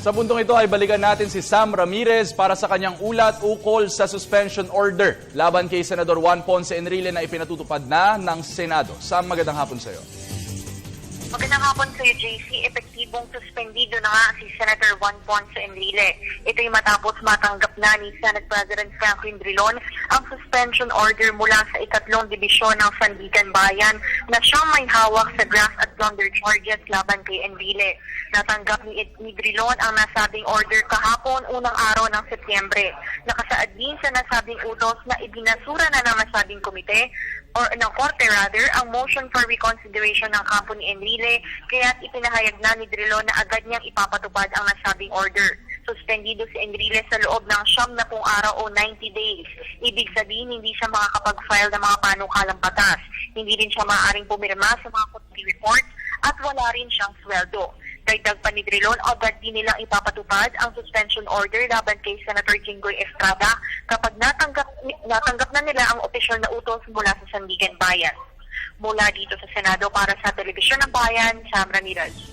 Sa puntong ito ay balikan natin si Sam Ramirez para sa kanyang ulat ukol sa suspension order laban kay Senador Juan Ponce Enrile na ipinatutupad na ng Senado. Sam, magandang hapon sa iyo. Magandang hapon sa iyo, JC. Epektibong suspendido na nga si Senator Juan Ponce Enrile. Ito'y matapos matanggap na ni Senate President Franklin Drilon ang suspension order mula sa ikatlong dibisyon ng Sandigan Bayan na siyang may hawak sa graft at plunder charges laban kay Enrile. Natanggap ni Drilon ang nasabing order kahapon unang araw ng Setyembre. Nakasaad din sa nasabing utos na ibinasura na ng nasabing komite or ng korte rather, ang motion for reconsideration ng kampo ni Enrile, kaya't ipinahayag na ni Drilon na agad niyang ipapatupad ang nasabing order. Suspendido si Enrile sa loob ng 90 araw o 90 days. Ibig sabihin, hindi siya makakapag-file ng mga panukalang batas. Hindi rin siya maaaring pumirma sa mga committee reports at wala rin siyang sweldo. Dagdag pa ni Drilon, agad din nilang ipapatupad ang suspension order laban kay Senator Jinggoy Estrada kapag natanggap na nila ang opisyal na utos mula sa Sandigan Bayan. Mula dito sa Senado para sa Telebisyon ng Bayan, Sam Ramirez.